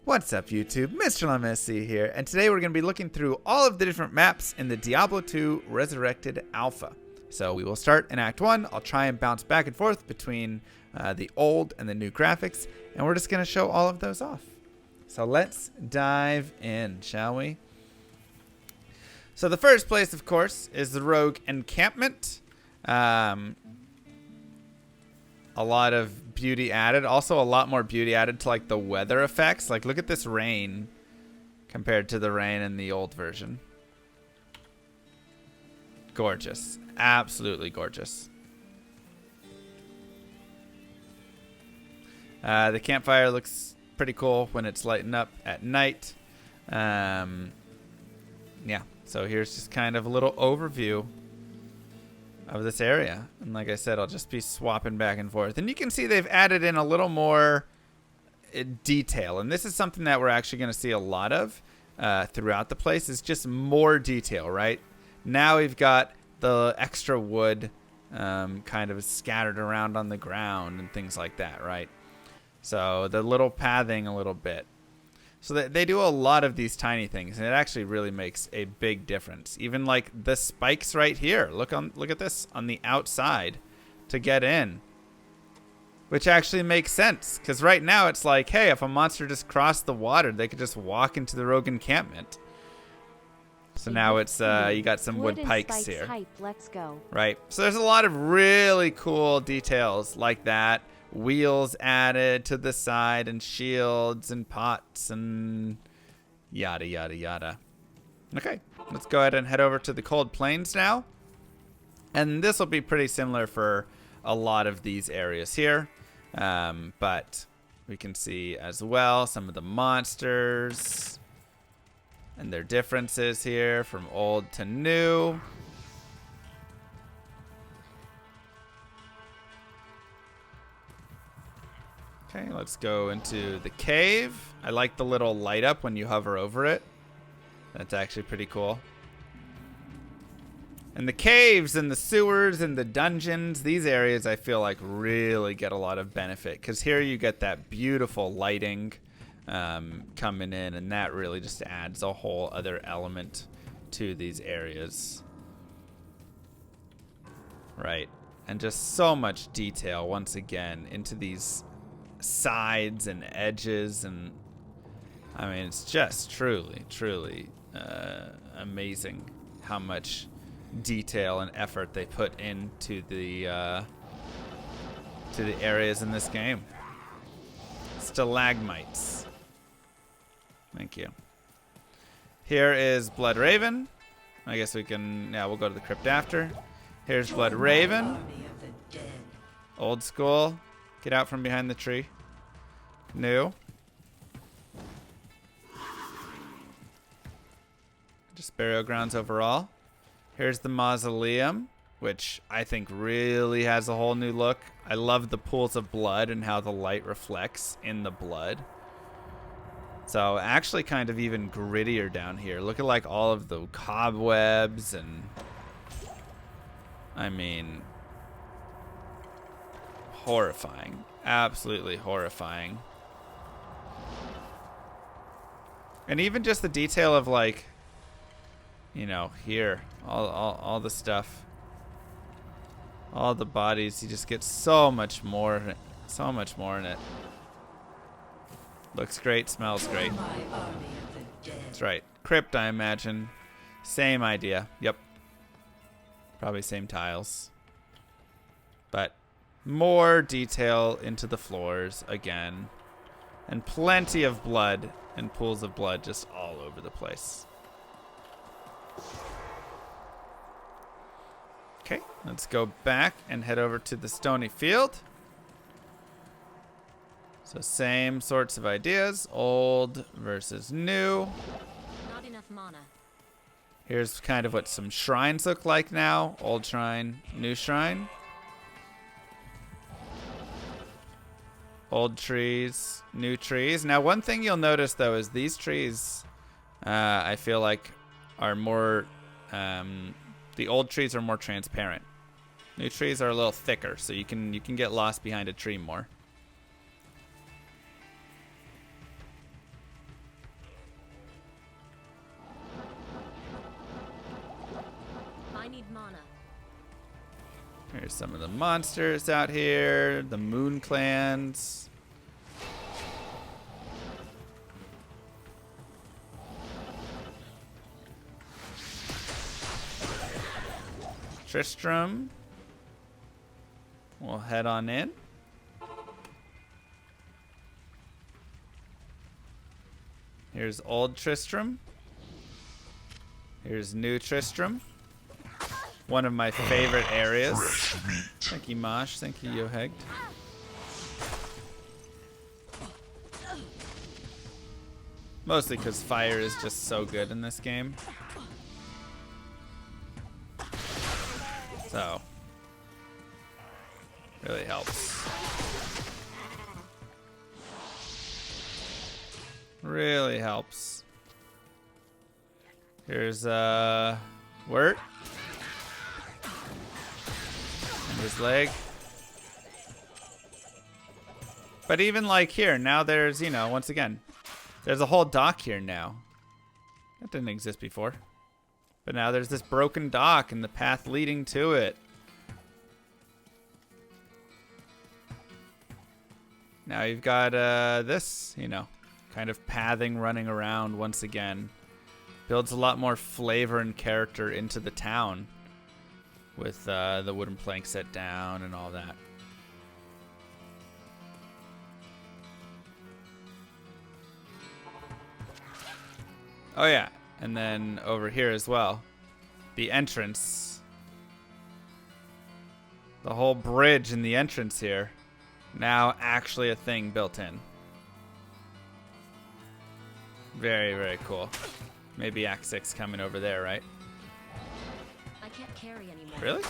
What's up YouTube, Mr. LMSC here, and today we're going to be looking through all of the different maps in the Diablo 2 Resurrected Alpha. So we will start in Act 1, I'll try and bounce back and forth between the old and the new graphics, and we're just going to show all of those off. So let's dive in, shall we? So the first place, of course, is the rogue encampment. A lot of beauty added. Also a lot more beauty added to like the weather effects. Like look at this rain compared to the rain in the old version. Gorgeous. Absolutely gorgeous. The campfire looks pretty cool when it's lighting up at night. Yeah, so here's just kind of a little overview of this area, and like I said, I'll just be swapping back and forth, and you can see they've added in a little more detail, and this is something that we're actually going to see a lot of throughout the place, is just more detail. Right now we've got the extra wood kind of scattered around on the ground and things like that, right? So the little pathing a little bit. So they do a lot of these tiny things, and it actually really makes a big difference. Even like the spikes right here. Look at this on the outside to get in, which actually makes sense because right now it's like, hey, if a monster just crossed the water, they could just walk into the rogue encampment. So now it's you got some wood pikes here. Let's go. Right. So there's a lot of really cool details like that. Wheels added to the side, and shields and pots and yada yada yada. Okay, let's go ahead and head over to the cold plains now, and this will be pretty similar for a lot of these areas here, but we can see as well some of the monsters and their differences here from old to new. Okay, let's go into the cave. I like the little light up when you hover over it. That's actually pretty cool. And the caves and the sewers and the dungeons, these areas I feel like really get a lot of benefit, because here you get that beautiful lighting coming in, and that really just adds a whole other element to these areas. Right, and just so much detail once again into these sides and edges, and I mean it's just truly amazing how much detail and effort they put into the areas in this game. Stalagmites. Thank you. Here is Blood Raven. I guess we can, yeah, we'll go to the crypt after. Here's Blood Raven. Old school. Get out from behind the tree. New. Just burial grounds overall. Here's the mausoleum, which I think really has a whole new look. I love the pools of blood and how the light reflects in the blood. So actually kind of even grittier down here. Look at like all of the cobwebs, and I mean, horrifying. Absolutely horrifying. And even just the detail of like, you know, here, all the stuff, all the bodies, you just get so much more in it. Looks great, smells great. That's right. Crypt, I imagine. Same idea. Yep. Probably same tiles. But more detail into the floors again. And plenty of blood and pools of blood just all over the place. Okay, let's go back and head over to the stony field. So same sorts of ideas, old versus new. Not enough mana. Here's kind of what some shrines look like now. Old shrine, new shrine. Old trees, new trees. Now, one thing you'll notice, though, is these trees, I feel like, are more, the old trees are more transparent. New trees are a little thicker, so you can get lost behind a tree more. need mana. Here's some of the monsters out here. The moon clans. Tristram. We'll head on in. Here's old Tristram. Here's new Tristram. One of my favorite areas. Thank you, Mosh. Thank you, Yohegd. Mostly because fire is just so good in this game. So, really helps. Really helps. Here's Wirt. And his leg. But even like here, now there's, you know, once again, there's a whole dock here now. That didn't exist before. But now there's this broken dock and the path leading to it. Now you've got this, you know, kind of pathing running around once again. Builds a lot more flavor and character into the town with the wooden plank set down and all that. Oh yeah, and then over here as well, the entrance. The whole bridge and the entrance here, now actually a thing built in. Very, very cool. Maybe Act 6 coming over there, right? I can't carry anymore. Really?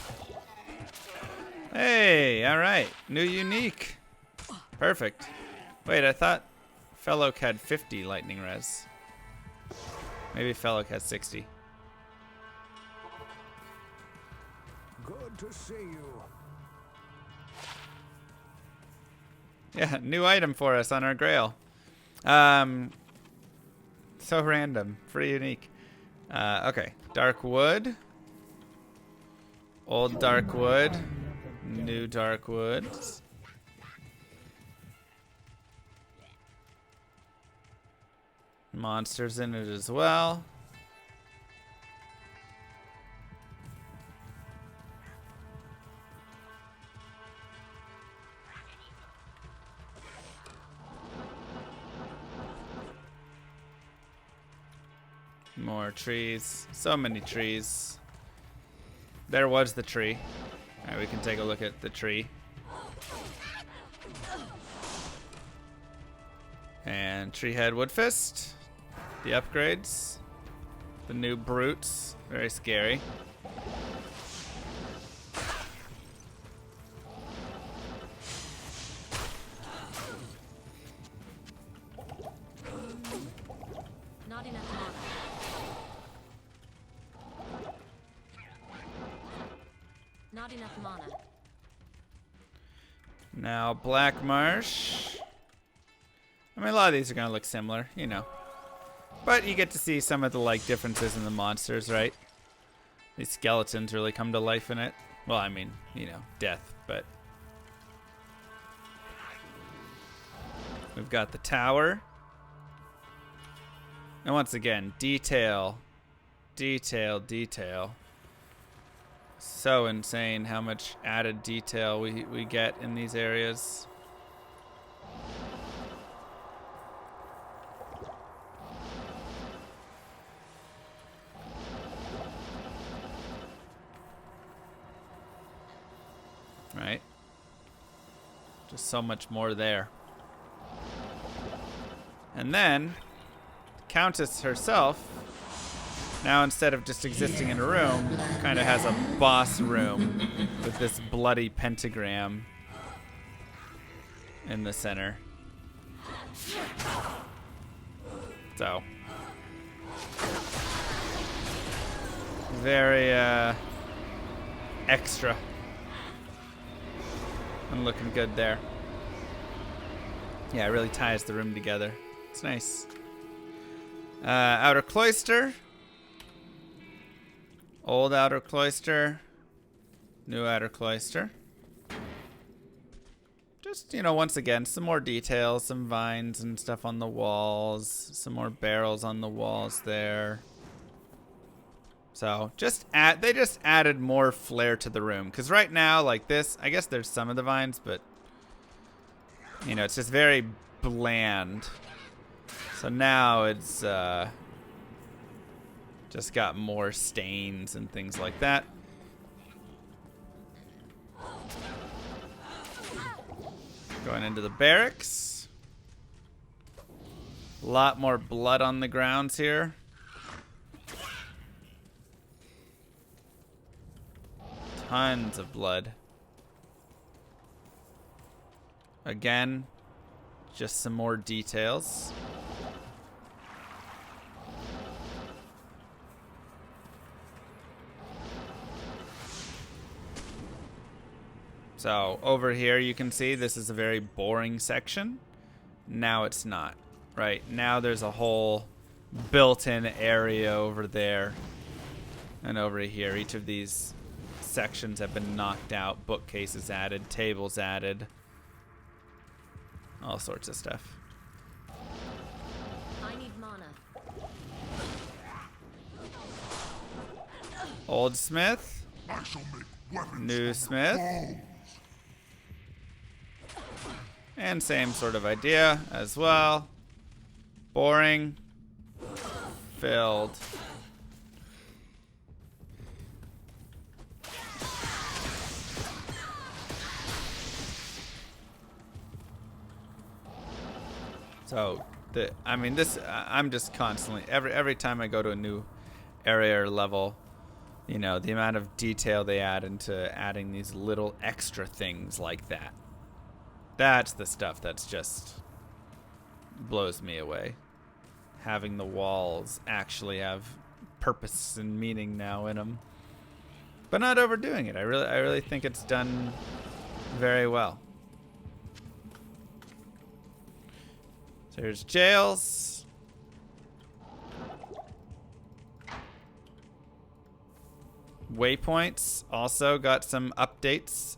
Hey, all right. New unique. Perfect. Wait, I thought Felloc had 50 lightning res. Maybe Felloc has 60. Good to see you. Yeah, new item for us on our grail. So random. Pretty unique. Okay. Dark wood. Old dark wood. New dark wood. Monsters in it as well. More trees. So many trees. There was the tree. Alright, we can take a look at the tree. And Treehead Woodfist. The upgrades. The new brutes. Very scary. Not enough mana. Not enough mana. Now Black Marsh. I mean, a lot of these are going to look similar, you know. But you get to see some of the like differences in the monsters, right? These skeletons really come to life in it. Well, I mean, you know, death, but we've got the tower. And once again, detail, detail, detail. So insane how much added detail we get in these areas. Right? Just so much more there. And then, the countess herself, now instead of just existing in a room, kind of has a boss room with this bloody pentagram in the center. So, very extra. I'm looking good there. Yeah, it really ties the room together. It's nice. Outer cloister. Old outer cloister. New outer cloister. Just, you know, once again, some more details, some vines and stuff on the walls, some more barrels on the walls there. So, they just added more flair to the room. Because right now, like this, I guess there's some of the vines, but, you know, it's just very bland. So now it's just got more stains and things like that. Going into the barracks. A lot more blood on the grounds here. Tons of blood. Again, just some more details. So over here you can see this is a very boring section. Now it's not. Right, now there's a whole built-in area over there and over here. Each of these sections have been knocked out, bookcases added, tables added, all sorts of stuff. I need mana. Old smith, new smith, and same sort of idea as well. Boring, filled. So I'm just constantly every time I go to a new area or level, you know, the amount of detail they add into adding these little extra things like that. That's the stuff that's just blows me away. Having the walls actually have purpose and meaning now in them, but not overdoing it. I really think it's done very well. So here's jails. Waypoints also got some updates.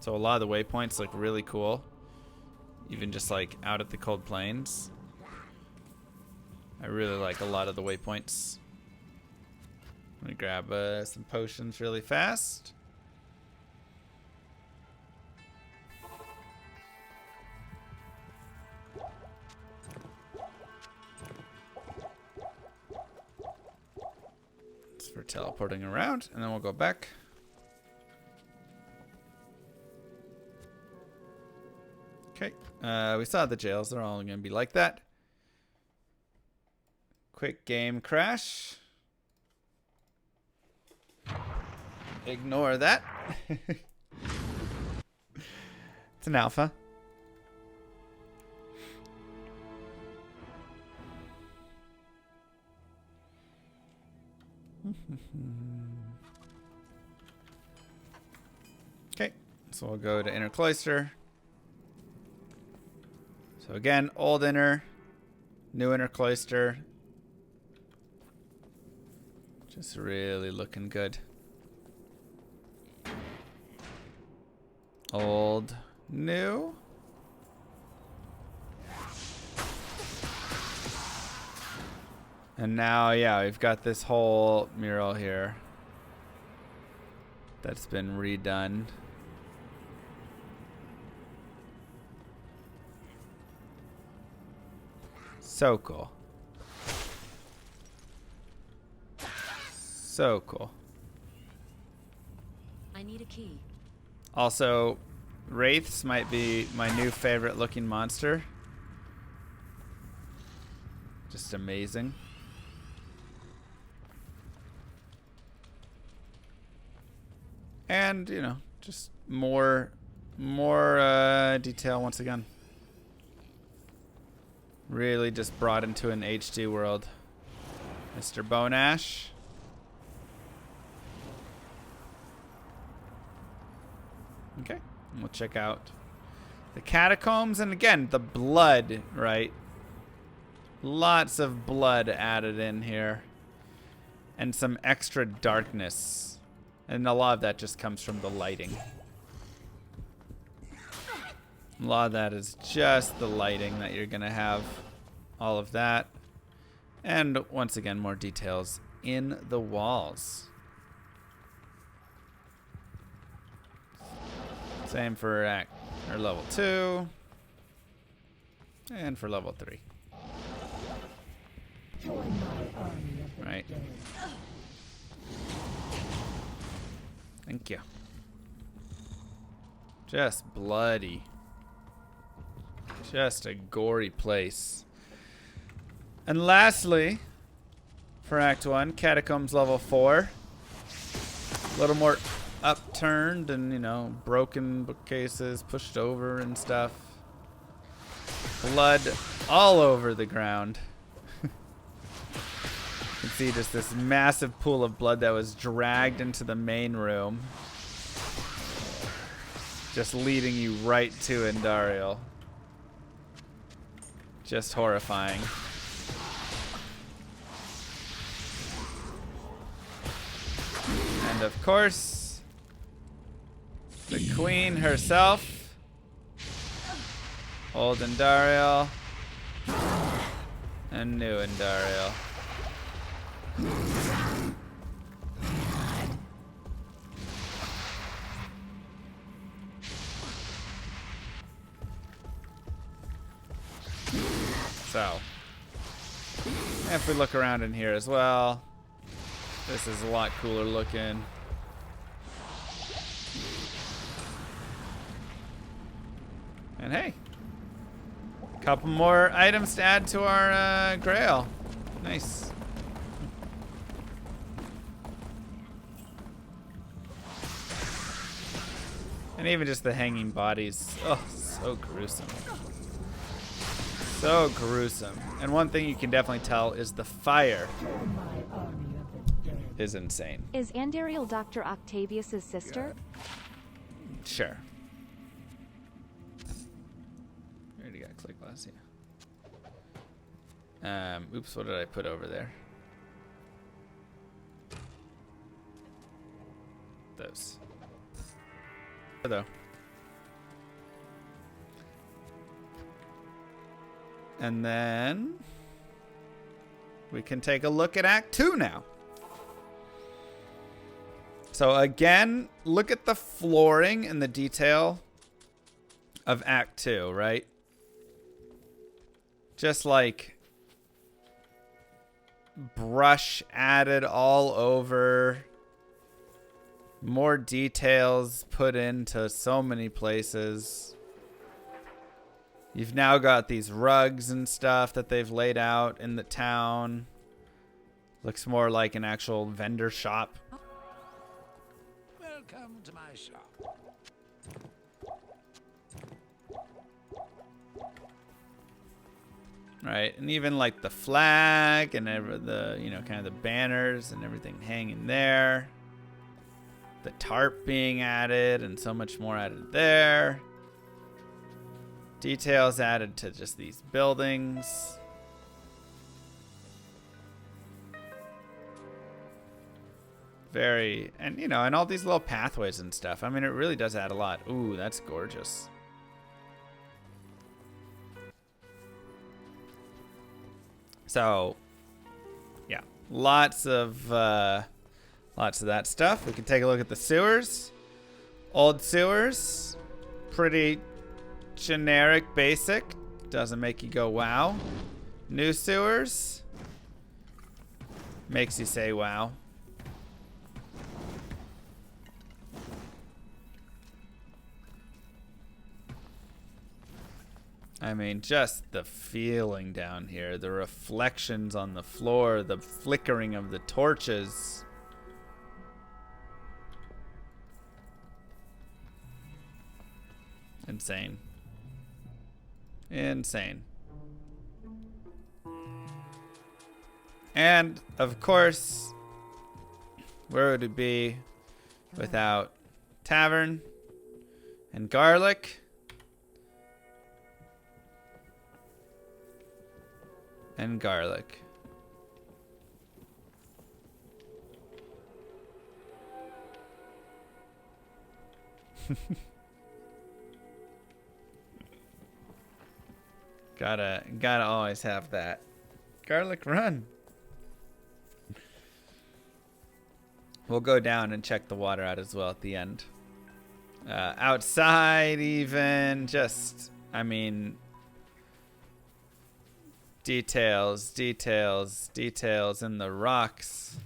So a lot of the waypoints look really cool. Even just like out at the cold plains. I really like a lot of the waypoints. Let me grab some potions really fast. It's for teleporting around, and then we'll go back. Okay, we saw the jails. They're all going to be like that. Quick game crash. Ignore that. It's an alpha. Okay, so we'll go to inner cloister. So again, old inner, new inner cloister. Just really looking good. Old, new. And now, yeah, we've got this whole mural here that's been redone. So cool. So cool. I need a key. Also, wraiths might be my new favorite looking monster. Just amazing. And, you know, just more detail once again. Really just brought into an HD world. Mr. Bonash. Okay, and we'll check out the catacombs. And again, the blood, right? Lots of blood added in here. and some extra darkness. And a lot of that just comes from the lighting. A lot of that is just the lighting that you're going to have. All of that. And once again, more details in the walls. Same for level 2. And for level 3. Right. Thank you. Just bloody. Just a gory place. And lastly, for Act 1, Catacombs level 4. A little more upturned and, you know, broken bookcases pushed over and stuff. Blood all over the ground. You can see just this massive pool of blood that was dragged into the main room. Just leading you right to Andariel. Just horrifying. And of course, the queen herself. Old Andariel. And new Andariel. So, if we look around in here as well, this is a lot cooler looking. And hey, a couple more items to add to our grail. Nice. And even just the hanging bodies. Oh, so gruesome. So gruesome. And one thing you can definitely tell is the fire is insane. Is Andariel Dr. Octavius's sister? Sure. I already got click glass, yeah. Oops, what did I put over there? Those. Though. And then we can take a look at Act 2 now. So again, look at the flooring and the detail of Act 2, right? Just like brush added all over. More details put into so many places. You've now got these rugs and stuff that they've laid out in the town. Looks more like an actual vendor shop. Welcome to my shop. Right, and even like the flag and the, you know, kind of the banners and everything hanging there. The tarp being added and so much more added there. Details added to just these buildings. Very, and you know, and all these little pathways and stuff. I mean, it really does add a lot. Ooh, that's gorgeous. So, yeah, lots of that stuff. We can take a look at the sewers. Old sewers, pretty generic, basic. Doesn't make you go wow. New sewers makes you say wow. I mean, just the feeling down here, the reflections on the floor, the flickering of the torches. Insane. Insane. And, of course, where would it be without tavern and garlic and garlic. Gotta always have that. Garlic, run. We'll go down and check the water out as well at the end. Outside even, just, I mean, details in the rocks.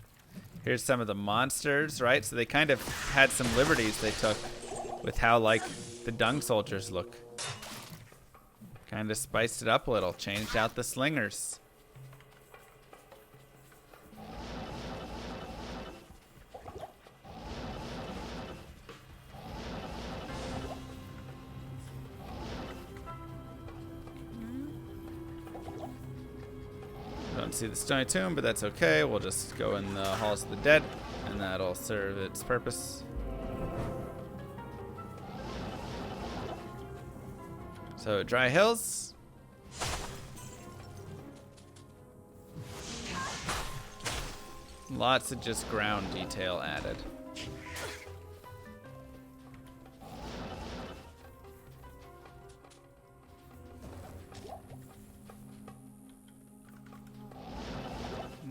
Here's some of the monsters, right? So they kind of had some liberties they took with how, like, the dung soldiers look. Kind of spiced it up a little, changed out the slingers. Don't see the stony tomb, but that's okay. We'll just go in the halls of the dead, and that'll serve its purpose. So, dry hills. Lots of just ground detail added.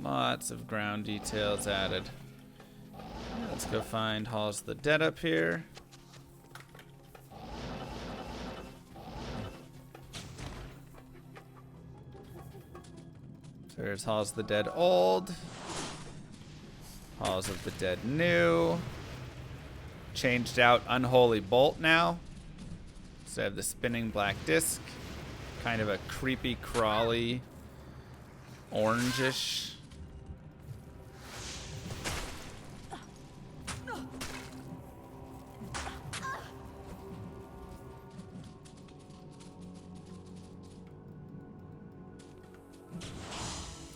Lots of ground details added. Let's go find Halls of the Dead up here. So there's Halls of the Dead Old. Halls of the Dead New. Changed out Unholy Bolt now. So I have the spinning black disc. Kind of a creepy, crawly, orangish.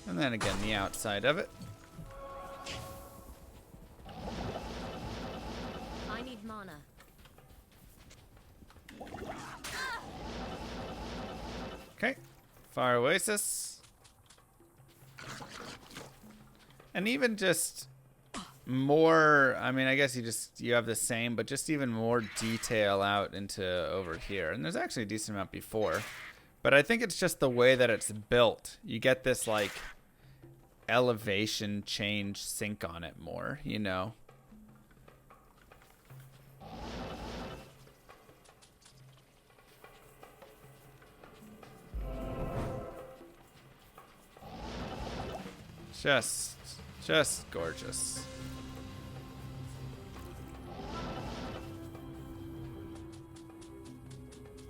And then again, the outside of it. I need mana. Okay. Fire Oasis. And even just more, I mean, I guess you have the same, but just even more detail out into over here. And there's actually a decent amount before. But I think it's just the way that it's built. You get this, like, elevation change sync on it more, you know? Just gorgeous.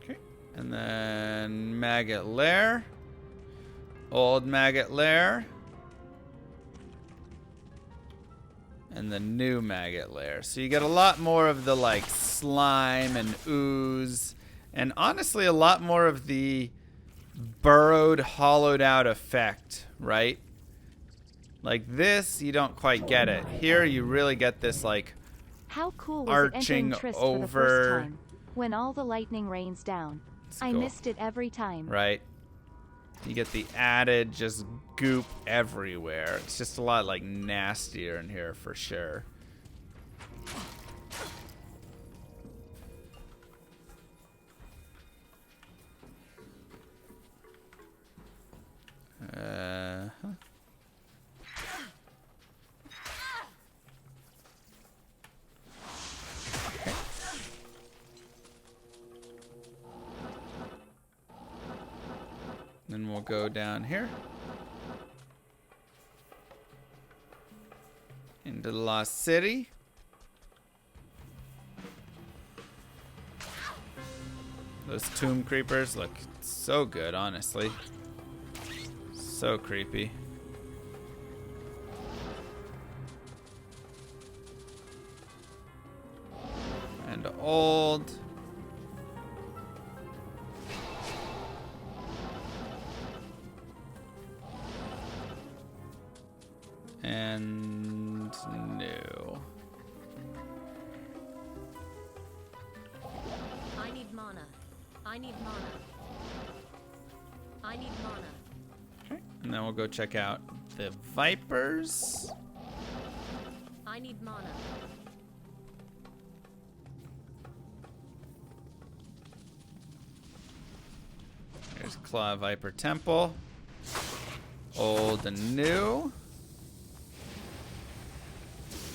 Okay, and then maggot lair. Old maggot lair. And the new maggot lair. So you get a lot more of the, like, slime and ooze. And honestly, a lot more of the burrowed, hollowed out effect, right? Like this, you don't quite get it. Here, you really get this, like, How cool was arching it entering Trist over. for the first time, when all the lightning rains down? It's I cool. missed it every time. Right. You get the added just goop everywhere. It's just a lot, like, nastier in here for sure. Huh. Then we'll go down here into the Lost City. Those tomb creepers look so good, honestly. So creepy. And old. And new. I need mana. I need mana. I need mana. Okay. And then we'll go check out the Vipers. I need mana. There's Claw Viper Temple. Old and new.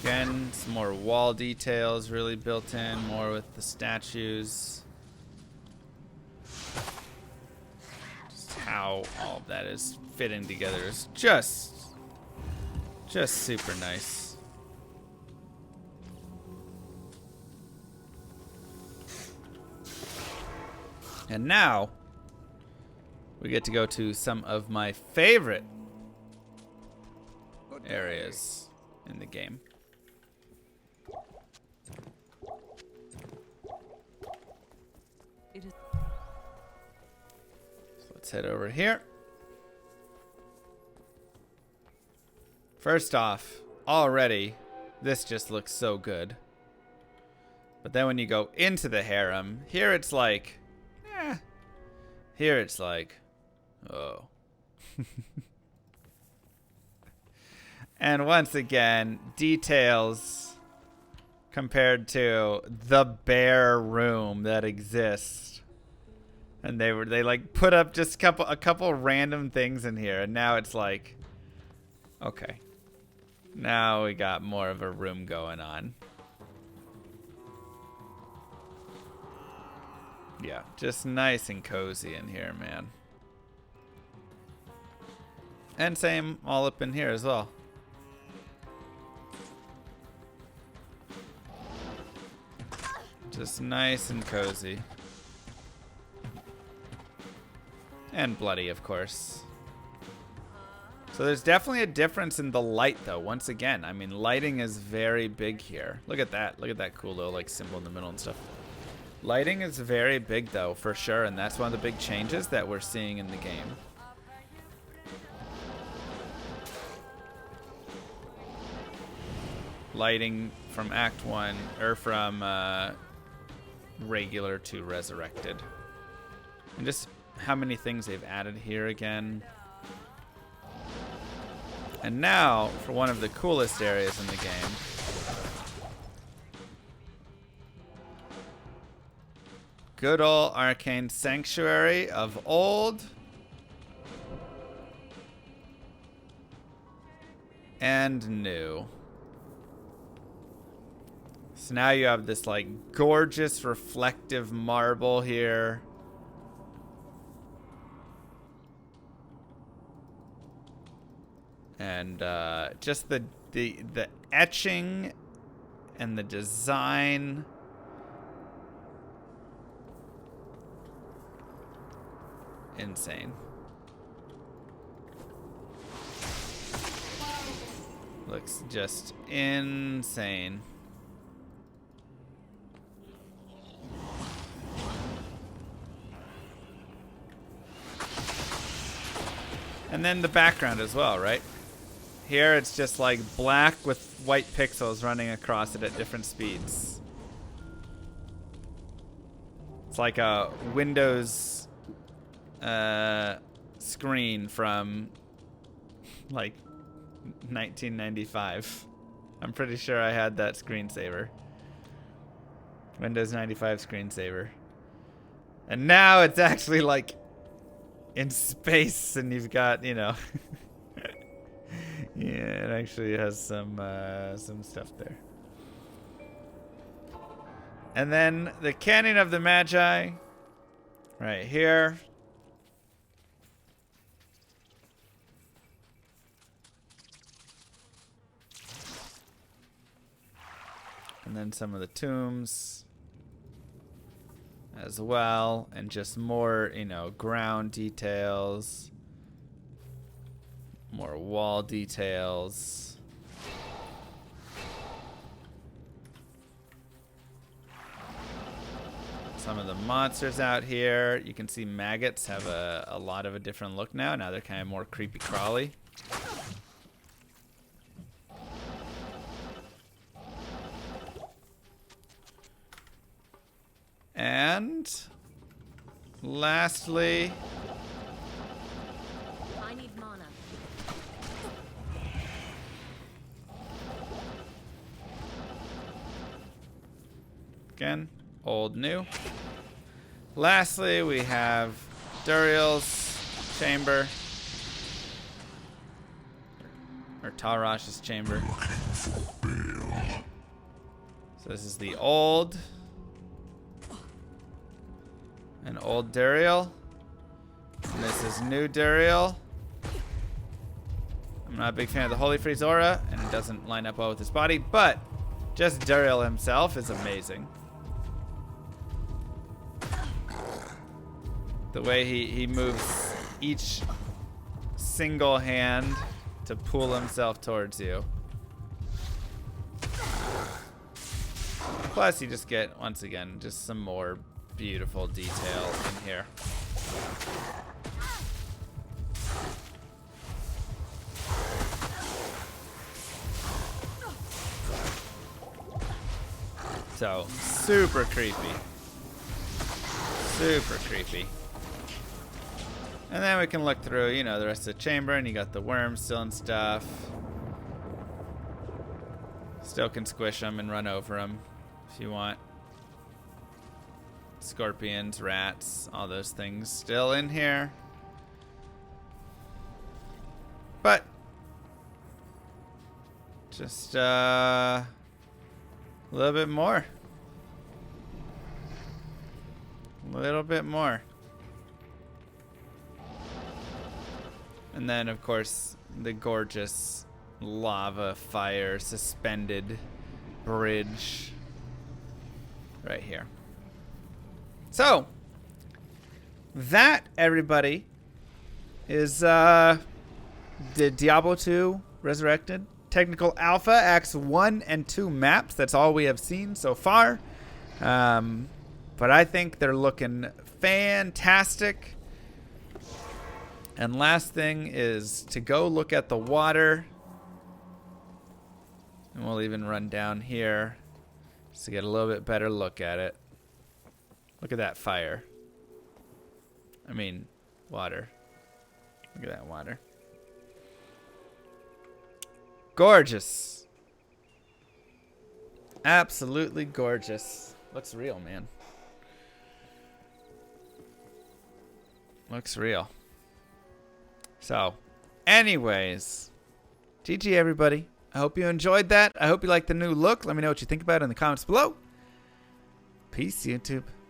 Again, some more wall details really built in, more with the statues. Just how all of that is fitting together is just super nice. And now we get to go to some of my favorite areas in the game. So let's head over here. First off, already, this just looks so good. But then when you go into the harem, here it's like, here it's like, oh. And once again, details compared to the bare room that exists. And they like put up just a couple random things in here, and now it's like, okay. Now we got more of a room going on. Yeah, just nice and cozy in here, man. And same all up in here as well. Just nice and cozy. And bloody, of course. So there's definitely a difference in the light, though. Once again, I mean, lighting is very big here. Look at that. Look at that cool little like symbol in the middle and stuff. Lighting is very big, though, for sure. And that's one of the big changes that we're seeing in the game. Lighting from Act 1, or from regular to Resurrected. And just how many things they've added here again. And now, for one of the coolest areas in the game. Good old Arcane Sanctuary of old. And new. So now you have this like gorgeous reflective marble here. And just the etching and the design. Insane. Looks just insane. And then the background as well, right? Here it's just like black with white pixels running across it at different speeds. It's like a Windows screen from like 1995. I'm pretty sure I had that screensaver. Windows 95 screensaver. And now it's actually like in space, and you've got, you know, yeah, it actually has some stuff there. And then the Canyon of the Magi, right here. And then some of the tombs as well, and just more, you know, ground details, more wall details. Some of the monsters out here. You can see maggots have a lot of a different look now. Now they're kind of more creepy crawly. And lastly, I need mana. again, old, new. Lastly, we have Duriel's chamber. Or Tarash's chamber. So this is the old. And old Duriel. And this is new Duriel. I'm not a big fan of the Holy Freeze aura, and it doesn't line up well with his body, but just Duriel himself is amazing. The way he moves each single hand to pull himself towards you. Plus, you just get, once again, just some more beautiful detail in here. So, super creepy. Super creepy. And then we can look through, you know, the rest of the chamber, and you got the worms still and stuff. Still can squish them and run over them if you want. Scorpions, rats, all those things still in here. But just a little bit more. A little bit more. And then, of course, the gorgeous lava fire suspended bridge right here. So, that, everybody, is the Diablo 2 Resurrected Technical Alpha Acts 1 and 2 maps. That's all we have seen so far. But I think they're looking fantastic. And last thing is to go look at the water. And we'll even run down here just to get a little bit better look at it. Look at that fire. I mean, water. Look at that water. Gorgeous. Absolutely gorgeous. Looks real, man. Looks real. So, anyways, GG everybody. I hope you enjoyed that. I hope you like the new look. Let me know what you think about it in the comments below. Peace, YouTube.